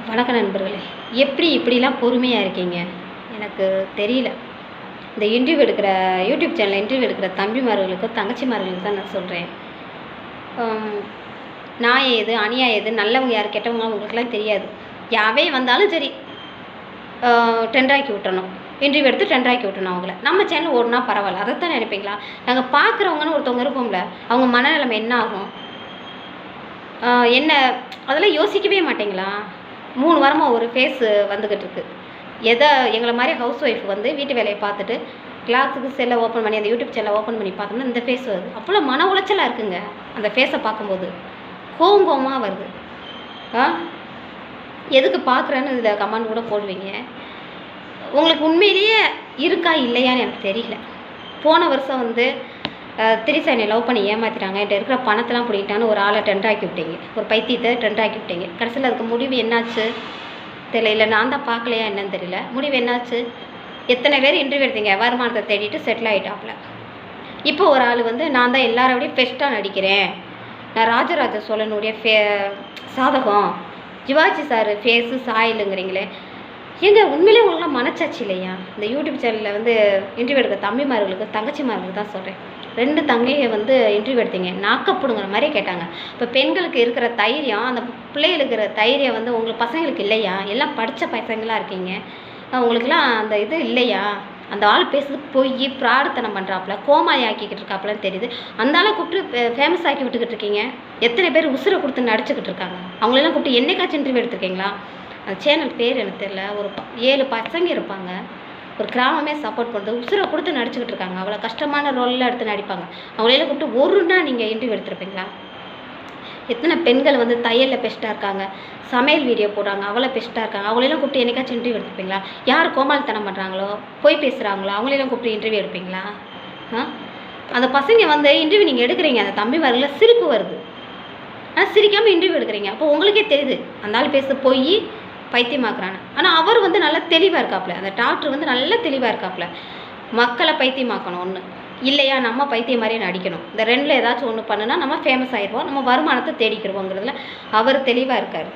வணக்கம் நண்பர்களே. எப்படி இப்படிலாம் பொறுமையாக இருக்கீங்க? எனக்கு தெரியல. இந்த இன்டர்வியூ எடுக்கிற யூடியூப் சேனலில் இன்டர்வியூ எடுக்கிற தம்பிமார்களுக்கும் தங்கச்சிமார்களுக்கு தான் நான் சொல்கிறேன். நியாயம் எது அநியாயம் எது, நல்லவங்க யார் கெட்டவங்க உங்களுக்குலாம் தெரியாது. யாவே வந்தாலும் சரி ட்ரெண்டாக்கி விட்டுறணும், இன்டர்வியூ எடுத்து ட்ரெண்டாக்கி விட்டணும் அவங்கள. நம்ம சேனல் ஓடுனா பரவாயில்ல, அதைத்தான் நினைப்பீங்களா? நாங்கள் பார்க்குறவங்கன்னு ஒருத்தவங்க இருப்போம்ல, அவங்க மனநிலைமை என்ன ஆகும், என்ன அதெல்லாம் யோசிக்கவே மாட்டிங்களா? 3 வாரமாக ஒரு ஃபேஸ் வந்துக்கிட்டு இருக்குது. எங்களை மாதிரி ஹவுஸ் ஒய்ஃப் வந்து வீட்டு வேலையை பார்த்துட்டு கிளாஸுக்கு செல்லை ஓப்பன் பண்ணி அந்த யூடியூப் சேனலை ஓப்பன் பண்ணி பார்த்தோம்னா இந்த ஃபேஸ் வருது. அவ்வளோ மன உளைச்சலாக இருக்குங்க அந்த ஃபேஸை பார்க்கும்போது. கோவமாக வருது. எதுக்கு பார்க்குறேன்னு இதில் கமெண்ட் கூட போடுவீங்க. உங்களுக்கு உண்மையிலேயே இருக்கா இல்லையான்னு எனக்கு தெரியல. போன வருஷம் வந்து திரிசா என்னை லவ் பண்ணி ஏமாற்றிட்டாங்க, என்கிட்ட இருக்கிற பணத்தெல்லாம் பிடிக்கிட்டான்னு ஒரு ஆளை ட்ரெண்டாக்கி விட்டீங்க, ஒரு பைத்தியத்தை ட்ரெண்டாக்கி விட்டீங்க. கடைசியில் அதுக்கு முடிவு என்னாச்சு தெரியல. இல்லை நான் தான் பார்க்கலையா என்னன்னு தெரியல. முடிவு என்னாச்சு? எத்தனை பேர் இன்டர்வியூ எடுத்தீங்க, வருமானத்தை தேடிட்டு செட்டில் ஆகிட்டாப்புல. இப்போ ஒரு ஆள் வந்து நான் தான் எல்லாரோடையும் பெஸ்ட்டாக நடிக்கிறேன், நான் ராஜராஜ சோழனுடைய சாதகம், சிவாஜி சார் ஃபேஸு சாயலுங்கிறீங்களே. ஏங்க உண்மையிலே உங்களுக்குலாம் மனச்சாட்சி இல்லையா? இந்த யூடியூப் சேனலில் வந்து இன்டர்வியூ எடுக்க தம்பிமார்களுக்கு தங்கச்சிமார்களுக்கு தான் சொல்கிறேன். 2 தங்கையை வந்து இன்டர்வியூ எடுத்தீங்க, நாக்கப்படுங்கிற மாதிரி கேட்டாங்க. இப்போ பெண்களுக்கு இருக்கிற தைரியம், அந்த பிள்ளைகளுக்கு இருக்கிற தைரியம் வந்து உங்களுக்கு பசங்களுக்கு இல்லையா? எல்லாம் படித்த பசங்களாக இருக்கீங்க, உங்களுக்குலாம் அந்த இது இல்லையா? அந்த ஆள் பேசுறது போய் ஃப்ராடுத்தனம் பண்ணுறாப்புல, கோமாளி ஆக்கிக்கிட்டு இருக்காப்புலன்னு தெரியுது. அந்த ஆளை கூப்பிட்டு ஃபேமஸ் ஆக்கி விட்டுக்கிட்டு இருக்கீங்க. எத்தனை பேர் உசுரை கொடுத்து நடிச்சுக்கிட்டு இருக்காங்க. அவங்களெல்லாம் கூப்பிட்டு என்னைக்காச்சும் இன்டர்வியூ எடுத்துருக்கீங்களா? அந்த சேனல் பேர் எனக்கு தெரியல. ஒரு 7 பசங்க இருப்பாங்க, ஒரு கிராமமே சப்போர்ட் பண்ணுறது, உசுரை கொடுத்து நடிச்சுக்கிட்டு இருக்காங்க. அவ்வளோ கஷ்டமான ரோலில் எடுத்து நடிப்பாங்க. அவங்களெல்லாம் கூப்பிட்டு ஒரு நாள் நீங்கள் இன்டர்வியூ எடுத்துருப்பீங்களா? எத்தனை பெண்கள் வந்து தையலில் பெஸ்ட்டாக இருக்காங்க, சமையல் வீடியோ போடுறாங்க, அவ்வளோ பெஸ்ட்டாக இருக்காங்க. அவங்களெல்லாம் கூப்பிட்டு என்னைக்காச்சும் இன்டர்வியூ எடுத்துருப்பீங்களா? யார் கோமாளித்தனம் பண்ணுறாங்களோ, போய் பேசுகிறாங்களோ, அவங்களெல்லாம் கூப்பிட்டு இன்டர்வியூ எடுப்பீங்களா? அந்த பசங்க வந்து இன்டர்வியூ நீங்கள் எடுக்கிறீங்க, அந்த தம்பிமார்கள சிரிப்பு வருது, ஆனால் சிரிக்காமல் இன்டர்வியூ எடுக்கிறீங்க. அப்போ உங்களுக்கே தெரியுது அந்த ஆள் பேச போய் பைத்தியமாக்குறான்னு. ஆனால் அவர் வந்து நல்லா தெளிவாக இருக்காப்புல, அந்த டாக்டர் வந்து நல்லா தெளிவாக இருக்காப்புல. மக்களை பைத்தியமாக்கணும் ஒன்று, இல்லையா நம்ம பைத்தியம் மாதிரியே நடிக்கணும். இந்த 2ல் ஏதாச்சும் ஒன்று பண்ணுனா நம்ம ஃபேமஸ் ஆகிடுவோம், நம்ம வருமானத்தை தேடிக்கிறோங்கிறதுல அவர் தெளிவாக இருக்கார்.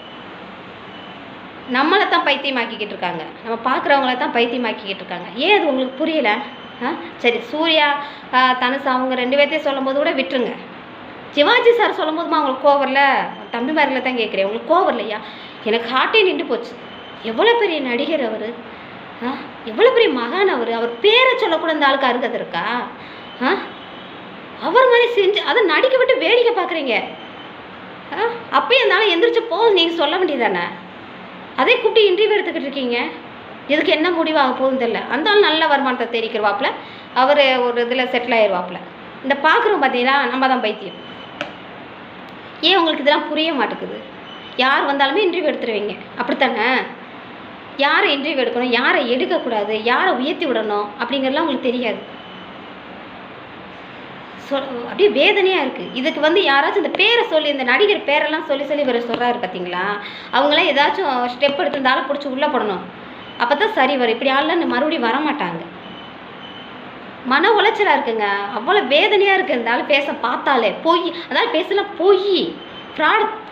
நம்மளை தான் பைத்தியமாக்கிக்கிட்டு இருக்காங்க, நம்ம பார்க்குறவங்கள தான் பைத்தியமாக்கிக்கிட்டு இருக்காங்க. ஏன் அது உங்களுக்கு புரியலை? சரி, சூர்யா தனுஷ் அவங்க 2 பேர்த்தையும் சொல்லும் போது கூட விட்டுருங்க. சிவாஜி சார் சொல்லும் போதுமா அவங்களுக்கு கோவரில்? தம்பிமாரில் தான் கேட்குறேன், உங்களுக்கு கோவம் இல்லையா? எனக்கு ஹார்ட்டே நின்று போச்சு. எவ்வளோ பெரிய நடிகர் அவர், எவ்வளோ பெரிய மகான் அவர். அவர் பேரை சொல்லக்கூட இந்த ஆளுக்கு அருகது இருக்கா? அவர் மாதிரி செஞ்சு அதை நடிக்க விட்டு வேடிக்கை பார்க்குறீங்க. அப்பயும் இருந்தாலும் எந்திரிச்சு போதும் நீங்கள் சொல்ல வேண்டியதானே? அதே கூப்பிட்டு இன்டர்வியூ எடுத்துக்கிட்டு இருக்கீங்க. இதுக்கு என்ன முடிவாக போகுதுன்னு தெரியல. அந்த ஆள் நல்ல வருமானத்தை தேடிக்கிறவாப்பில், அவர் ஒரு இதில் செட்டில் ஆயிடுவாப்பில். இந்த பார்க்குறோம் பார்த்தீங்கன்னா நம்ம தான் பைத்தியம். ஏன் உங்களுக்கு இதெல்லாம் புரிய மாட்டேங்குது? யார் வந்தாலுமே இன்டர்வியூ எடுத்துருவீங்க, அப்படித்தானே? யாரை இன்டர்வியூ எடுக்கணும், யாரை எடுக்கக்கூடாது, யாரை உயர்த்தி விடணும் அப்படிங்கிறதுலாம் உங்களுக்கு தெரியாது. அப்படியே வேதனையாக இருக்குது. இதுக்கு வந்து யாராச்சும் இந்த பேரை சொல்லி, இந்த நடிகர் பேரெல்லாம் சொல்லி இவர் சொல்கிறாரு பார்த்தீங்களா, அவங்களாம் ஏதாச்சும் ஸ்டெப் எடுத்து இந்த ஆளை பிடிச்சி உள்ளே போடணும். அப்போ தான் சரி வரும். இப்படி ஆள்லாம் மறுபடியும் வரமாட்டாங்க. மன உளைச்சலாக இருக்குங்க, அவ்வளோ வேதனையாக இருக்குது. இந்த ஆள் பேச பார்த்தாலே பொய், அதாவது பேசலாம் பொய்,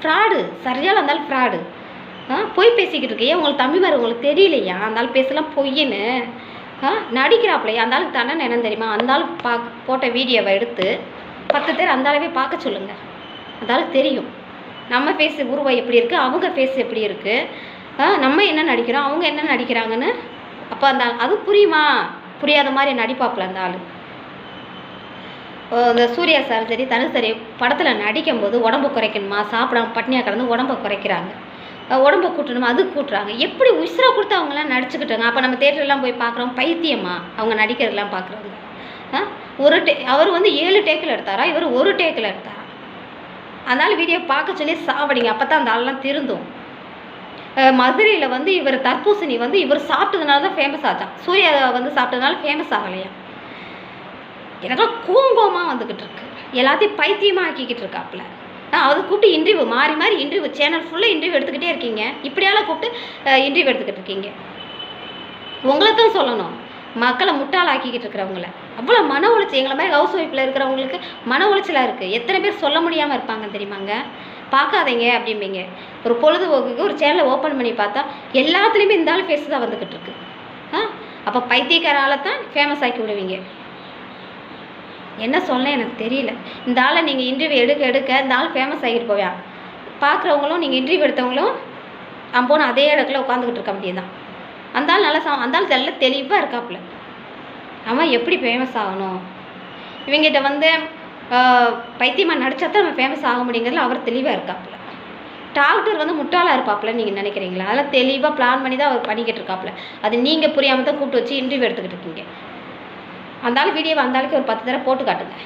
ஃப்ராடு சரியால் இருந்தாலும் ஃப்ராடு. பொய் பேசிக்கிட்டு இருக்கே. உங்களுக்கு தம்பிமார் உங்களுக்கு தெரியலையா அந்த ஆள் பேசலாம் பொய்ன்னு? நடிக்கிறாப்புலையா? அந்த ஆளுக்கு தானே என்னன்னு தெரியுமா? அந்த ஆள் போட்ட வீடியோவை எடுத்து 10 பேர் அந்த ஆளவே பார்க்க சொல்லுங்கள், அந்த ஆளுக்கு தெரியும் நம்ம ஃபேஸ் உருவம் எப்படி இருக்குது, அவங்க ஃபேஸ் எப்படி இருக்குது, நம்ம என்ன நடிக்கிறோம், அவங்க என்ன நடிக்கிறாங்கன்னு. அப்போ அந்த அது புரியுமா? புரியாத மாதிரி நடிப்பாப்புல அந்த ஆள். இந்த சூர்யா சார் சரி தனுஷ் சரி படத்தில் நடிக்கும்போது உடம்பு குறைக்கணுமா, சாப்பிடாம பட்னியாக கிடந்து உடம்பை குறைக்கிறாங்க, உடம்பை கூட்டணுமா, அது கூட்டுறாங்க. எப்படி உசுரை கொடுத்து அவங்களாம் நடிச்சுக்கிட்டாங்க. அப்போ நம்ம தேட்டர்லாம் போய் பார்க்குறோம், பைத்தியமா அவங்க நடிக்கிறதெல்லாம் பார்க்குறாங்க. அவர் வந்து 7 டேக்கில் எடுத்தாரா, இவர் 1 டேக்கில் எடுத்தாரா? அதனால வீடியோ பார்க்க சொல்லி சாவடிங்க, அப்போ தான் அந்த ஆள்லாம் திருந்தும். மதுரையில் வந்து இவர் தர்பூசணி வந்து இவர் சாப்பிட்டதுனால தான் ஃபேமஸ் ஆச்சான், சூர்யா வந்து சாப்பிட்டதுனால ஃபேமஸ் ஆகலையா? எனக்கெல்லாம் கோங்கோமாக வந்துக்கிட்டு இருக்கு, எல்லாத்தையும் பைத்தியமாக ஆக்கிக்கிட்டு இருக்காப்புல. அதை கூப்பிட்டு இன்டர்வியூ மாறி மாறி இன்டர்வியூ சேனல் ஃபுல்லாக இன்டர்வியூ எடுத்துக்கிட்டே இருக்கீங்க. இப்படியால் கூப்பிட்டு இன்டர்வியூ எடுத்துக்கிட்டு இருக்கீங்க. உங்களை தான் சொல்லணும், மக்களை முட்டாளாக்கிக்கிட்டு இருக்கிறவங்கள. அவ்வளோ மன உளைச்சல். எங்களை மாதிரி ஹவுஸ் ஒய்ஃபில் இருக்கிறவங்களுக்கு மன உளைச்சலாக இருக்குது. எத்தனை பேர் சொல்ல முடியாமல் இருப்பாங்க தெரியுமாங்க? பார்க்காதீங்க அப்படிம்பீங்க. ஒரு பொழுதுபோக்குக்கு ஒரு சேனலை ஓப்பன் பண்ணி பார்த்தா எல்லாத்துலேயுமே இந்த ஆள் ஃபேஸ் தான் வந்துக்கிட்டு இருக்கு. அப்போ பைத்தியக்கார ஆளை தான் ஃபேமஸ் ஆக்கி விடுவீங்க. என்ன சொல்ல எனக்கு தெரியல. இந்த ஆளை நீங்கள் இன்டர்வியூ எடுக்க இந்த ஆள் ஃபேமஸ் ஆகிட்டு போவேன். பார்க்குறவங்களும் நீங்கள் இன்டர்வியூ எடுத்தவங்களும் போன அதே இடத்துல உட்காந்துக்கிட்டு இருக்க முடியுதான். அந்த ஆள் அந்த ஆள் நல்லா தெளிவாக இருக்காப்புல. அவன் எப்படி ஃபேமஸ் ஆகணும், இவங்கிட்ட வந்து பைத்தியமாக நடித்தா தான் நம்ம ஃபேமஸ் ஆக முடியுங்கிறதுல அவர் தெளிவாக இருக்காப்புல. டாக்டர் வந்து முட்டாளாக இருப்பாப்புலன்னு நீங்கள் நினைக்கிறீங்களா? அதெல்லாம் தெளிவாக பிளான் பண்ணி தான் அவர் பண்ணிக்கிட்டு இருக்காப்புல. அது நீங்கள் புரியாமல் தான் கூப்பிட்டு வச்சு இன்டர்வியூ எடுத்துக்கிட்டு இருக்கீங்க. அந்த ஆள் வீடியோவை அந்த ஆளுக்கு ஒரு 10 தடவை போட்டு காட்டுங்க.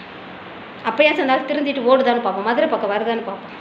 அப்படியாச்சும் அந்த ஆள் திருந்திட்டு ஓடுதான்னு பார்ப்போம், மதுரை பக்கம் வருதான்னு பார்ப்போம்.